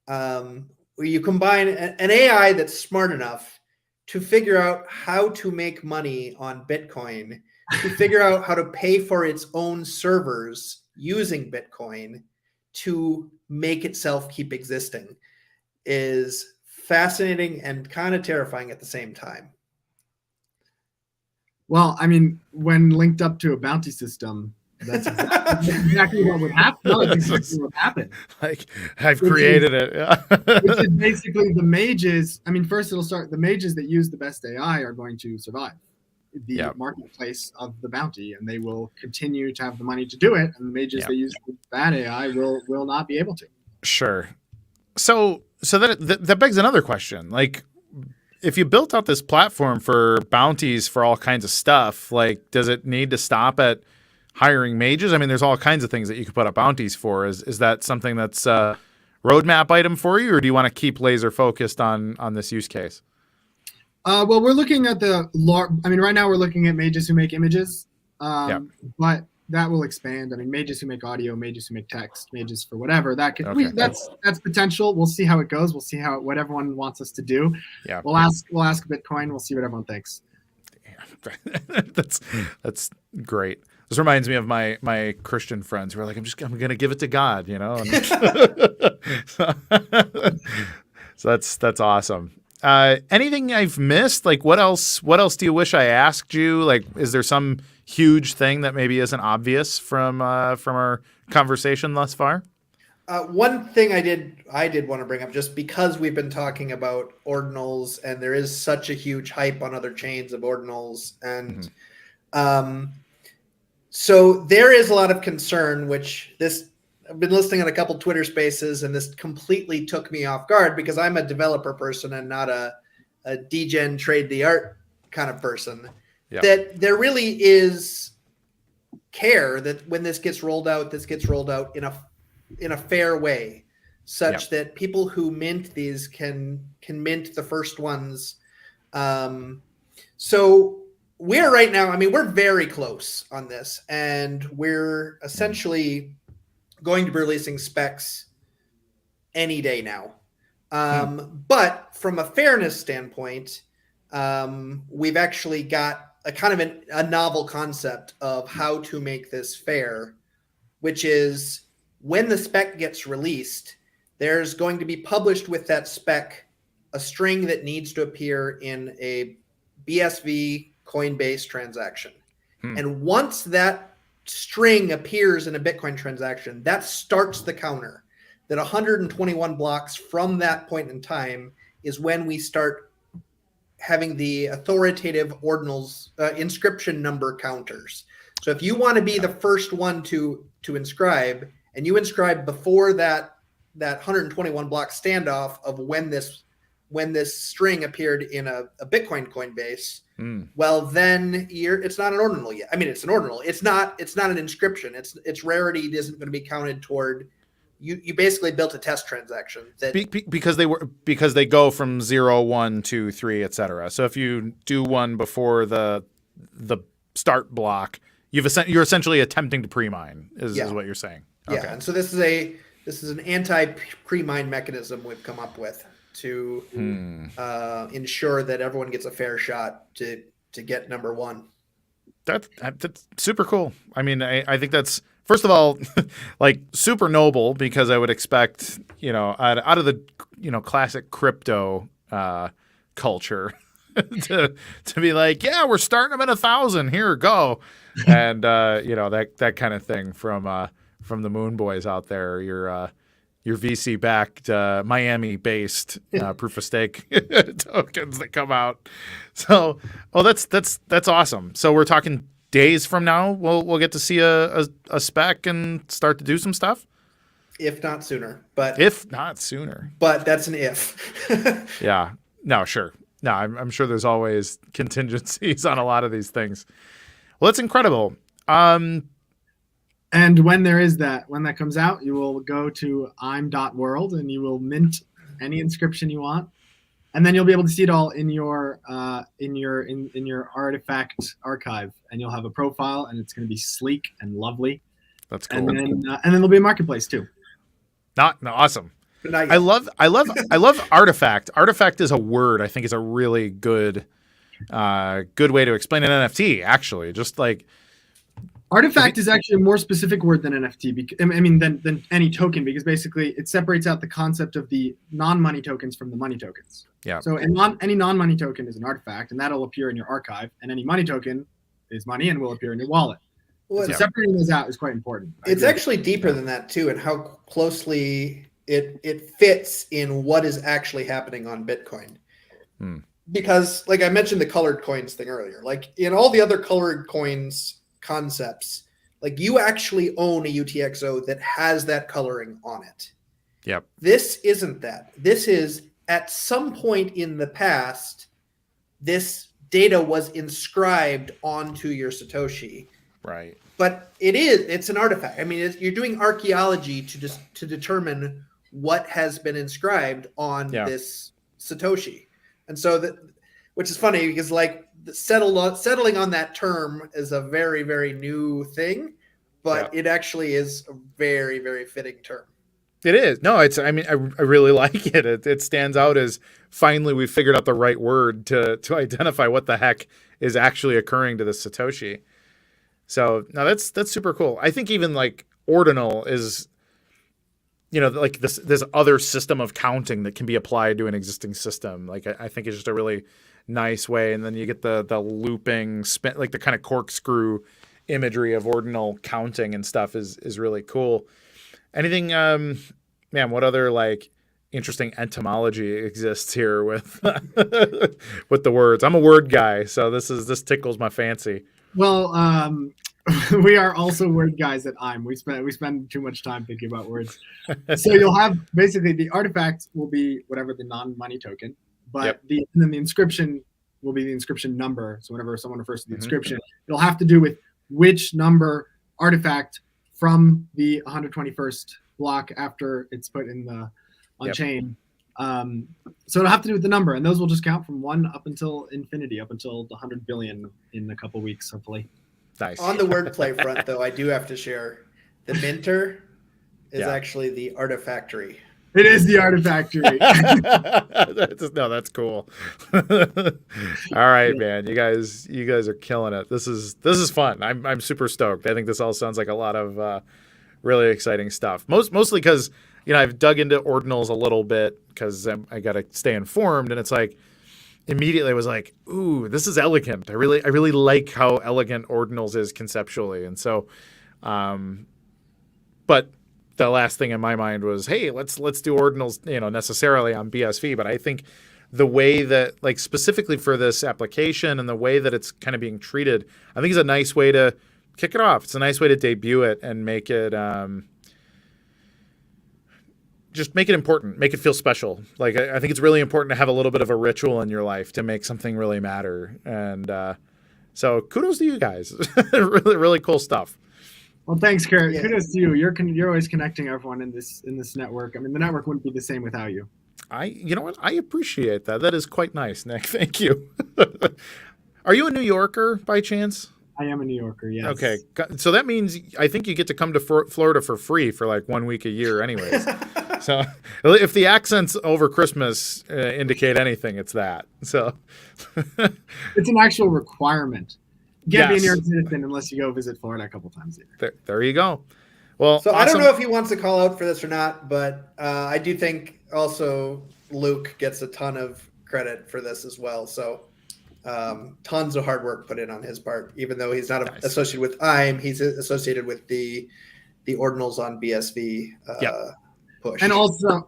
you combine an AI that's smart enough to figure out how to make money on Bitcoin, to figure out how to pay for its own servers using Bitcoin to make itself keep existing is fascinating and kind of terrifying at the same time. Well, I mean, when linked up to a bounty system, that's exactly what would happen. No, that's exactly what happened. Like, I've created it. Yeah. Which is basically the mages. I mean, first it'll start. The mages that use the best AI are going to survive the marketplace of the bounty, and they will continue to have the money to do it. And the mages that use the bad AI will not be able to. Sure. So that begs another question. Like, if you built out this platform for bounties for all kinds of stuff, like, does it need to stop at hiring mages? I mean, there's all kinds of things that you could put up bounties for. Is that something that's a roadmap item for you, or do you want to keep laser focused on this use case? Well, we're looking at right now we're looking at mages who make images, but that will expand. I mean, mages who make audio, mages who make text, mages for whatever that could. That's potential. We'll see how it goes. We'll see what everyone wants us to do. Yeah. We'll ask Bitcoin. We'll see what everyone thinks. That's great. This reminds me of my Christian friends who are like, I'm going to give it to God, you know? And so that's awesome. Anything I've missed? Like, what else do you wish I asked you? Like, is there some huge thing that maybe isn't obvious from our conversation thus far? One thing I did want to bring up, just because we've been talking about ordinals and there is such a huge hype on other chains of ordinals, and so there is a lot of concern, I've been listening on a couple Twitter spaces, and this completely took me off guard because I'm a developer person and not a degen trade the art kind of person. Yeah. That there really is care that when this gets rolled out in a fair way, such that people who mint these can mint the first ones. So we're right now, I mean, we're very close on this, and we're essentially going to be releasing specs any day now. But from a fairness standpoint, we've actually got a kind of a novel concept of how to make this fair, which is when the spec gets released, there's going to be published with that spec a string that needs to appear in a BSV Coinbase transaction. And once that string appears in a Bitcoin transaction, that starts the counter. That 121 blocks from that point in time is when we start having the authoritative ordinals inscription number counters. So if you want to be the first one to inscribe, and you inscribe before that 121 block standoff of when this string appeared in a Bitcoin Coinbase, well, then it's not an ordinal yet. I mean, it's an ordinal. It's not an inscription. Its rarity isn't going to be counted toward. You basically built a test transaction that because they go from 0, 1, 2, 3, etc. So if you do one before the start block, you're essentially attempting to pre-mine is what you're saying. Yeah, okay. And so this is an anti-pre-mine mechanism we've come up with to ensure that everyone gets a fair shot to get number one. That's super cool. I mean, I think that's, first of all, like, super noble, because I would expect, out of the, classic crypto culture to be like, yeah, we're starting them at 1,000. Here, go. And, that kind of thing from the Moon Boys out there, your VC-backed, Miami-based proof of stake tokens that come out. So, that's awesome. So we're talking days from now, we'll get to see a spec and start to do some stuff. If not sooner, but that's an if. Yeah. No, sure. No, I'm sure there's always contingencies on a lot of these things. Well, it's incredible. And when that comes out, you will go to im.world and you will mint any inscription you want, and then you'll be able to see it all in your artifact archive, and you'll have a profile, and it's going to be sleek and lovely. That's cool. And then there'll be a marketplace too. No, awesome. But not yet. I love artifact. Artifact is a word. I think is a really good way to explain an NFT. Actually, just like Artifact is actually a more specific word than NFT. Than any token, because basically it separates out the concept of the non-money tokens from the money tokens. Yeah. So any non-money token is an artifact, and that'll appear in your archive. And any money token is money and will appear in your wallet. So separating those out is quite important. It's actually deeper than that too, and how closely it fits in what is actually happening on Bitcoin. Because, like I mentioned, the colored coins thing earlier. Like in all the other colored coins concepts, like you actually own a UTXO that has that coloring on it. Yep. This isn't that. This is at some point in the past, this data was inscribed onto your Satoshi. Right. But it's an artifact. I mean, you're doing archaeology to determine what has been inscribed on this Satoshi. And so which is funny because like settling on that term is a very, very new thing, but it actually is a very, very fitting term. It is. No, I really like it. It stands out as finally we figured out the right word to identify what the heck is actually occurring to the Satoshi. So no, that's super cool. I think even like Ordinal is, like this other system of counting that can be applied to an existing system. Like I think it's just a really nice way. And then you get the looping spin, like the kind of corkscrew imagery of Ordinal counting and stuff is really cool. Anything, man, what other like interesting etymology exists here with with the words? I'm a word guy, so this tickles my fancy. Well, we are also word guys at IM. We spend too much time thinking about words. So you'll have basically the artifact will be whatever the non-money token, but and then the inscription will be the inscription number. So whenever someone refers to the inscription, it'll have to do with which number artifact from the 121st block after it's put in the on chain. So it'll have to do with the number, and those will just count from 1 up until infinity, up until the 100 billion in a couple weeks, hopefully. Nice. On the wordplay front, though, I do have to share the minter is actually the artifactory. It is the artifactory. No, that's cool. All right, man. You guys are killing it. This is fun. I'm super stoked. I think this all sounds like a lot of really exciting stuff. Mostly because I've dug into ordinals a little bit because I got to stay informed, and it's like immediately I was like, ooh, this is elegant. I really like how elegant ordinals is conceptually, and so, but the last thing in my mind was, hey, let's do ordinals, necessarily on BSV. But I think the way that, like, specifically for this application and the way that it's kind of being treated, I think is a nice way to kick it off. It's a nice way to debut it and make it, just make it important, make it feel special. Like, I think it's really important to have a little bit of a ritual in your life to make something really matter. And so kudos to you guys. Really, really cool stuff. Well, thanks, Kurt. Yeah. Kudos to you. You're always connecting everyone in this network. I mean, the network wouldn't be the same without you. You know what? I appreciate that. That is quite nice, Nick. Thank you. Are you a New Yorker by chance? I am a New Yorker, yes. Okay. So that means I think you get to come to Florida for free for like 1 week a year anyways. So if the accents over Christmas indicate anything, it's that. So it's an actual requirement. You can't be a New York citizen unless you go visit Florida a couple times a year. There you go. Well, so awesome. I don't know if he wants to call out for this or not, but I do think also Luke gets a ton of credit for this as well. So tons of hard work put in on his part, even though he's not associated with IM, he's associated with the ordinals on BSV push. And also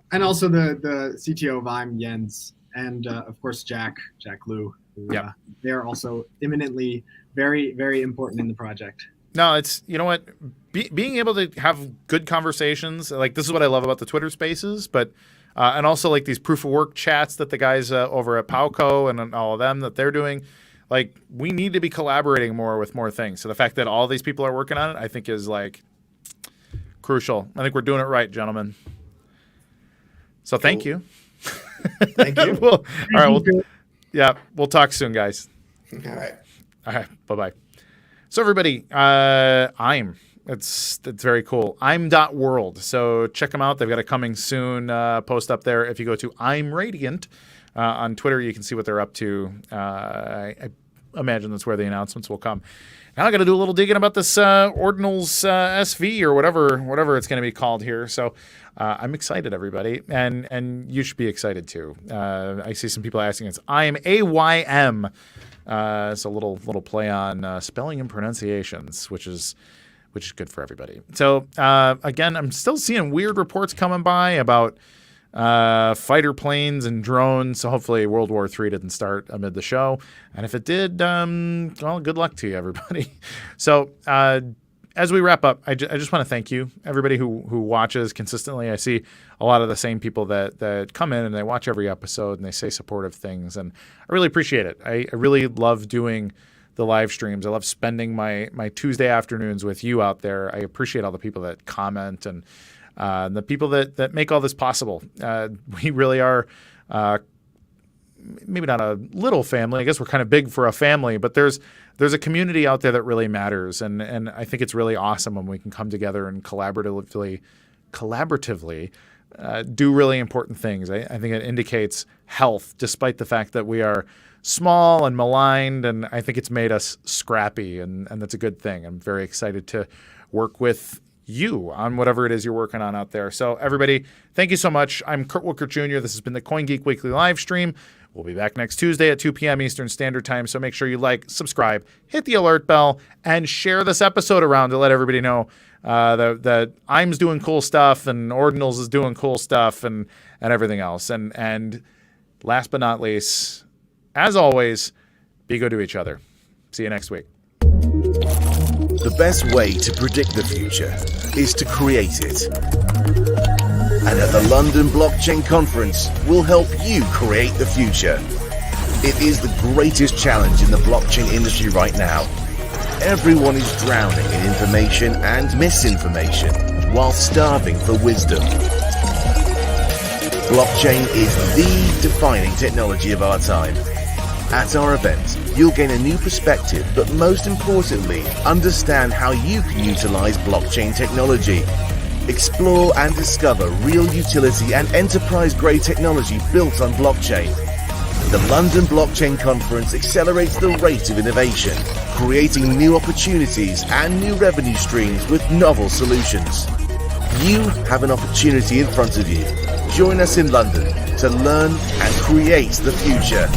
the CTO of IM, Jens, and of course Jack Liu. They are also eminently very, very important in the project. No, it's, you know what, being able to have good conversations, like this is what I love about the Twitter Spaces, but and also like these proof of work chats that the guys over at Powco and all of them that they're doing, like we need to be collaborating more with more things. So the fact that all these people are working on it, I think is like crucial. I think we're doing it right, gentlemen. So thank you. Thank you. All right. We'll talk soon, guys. All right. Bye-bye. So everybody, IM, It's very cool. I'm.world. So check them out. They've got a coming soon post up there. If you go to I'm Radiant on Twitter, you can see what they're up to. I imagine that's where the announcements will come. Now I got to do a little digging about this Ordinal's SV or whatever it's going to be called here. So I'm excited, everybody, and you should be excited too. I see some people asking. It's I'm AYM. It's a little play on spelling and pronunciations, which is good for everybody. So again, I'm still seeing weird reports coming by about fighter planes and drones. So hopefully World War III didn't start amid the show. And if it did, well, good luck to you, everybody. So as we wrap up, I just want to thank you, everybody who watches consistently. I see a lot of the same people that come in and they watch every episode and they say supportive things. And I really appreciate it. I really love doing the live streams. I love spending my Tuesday afternoons with you out there. I appreciate all the people that comment and the people that make all this possible. We really are maybe not a little family. I guess we're kind of big for a family, but there's a community out there that really matters. And I think it's really awesome when we can come together and collaboratively do really important things. I think it indicates health, despite the fact that we are small and maligned, and I think it's made us scrappy, and that's a good thing. I'm very excited to work with you on whatever it is you're working on out there. So everybody, thank you so much. I'm Kurt Wuckert Jr. This has been the CoinGeek Weekly Livestream. We'll be back next Tuesday at 2 p.m. Eastern Standard Time, so make sure you like, subscribe, hit the alert bell, and share this episode around to let everybody know that IM's doing cool stuff and Ordinals is doing cool stuff and everything else. And last but not least, as always, be good to each other. See you next week. The best way to predict the future is to create it. And at the London Blockchain Conference, we'll help you create the future. It is the greatest challenge in the blockchain industry right now. Everyone is drowning in information and misinformation while starving for wisdom. Blockchain is the defining technology of our time. At our event, you'll gain a new perspective, but most importantly, understand how you can utilize blockchain technology. Explore and discover real utility and enterprise-grade technology built on blockchain. The London Blockchain Conference accelerates the rate of innovation, creating new opportunities and new revenue streams with novel solutions. You have an opportunity in front of you. Join us in London to learn and create the future.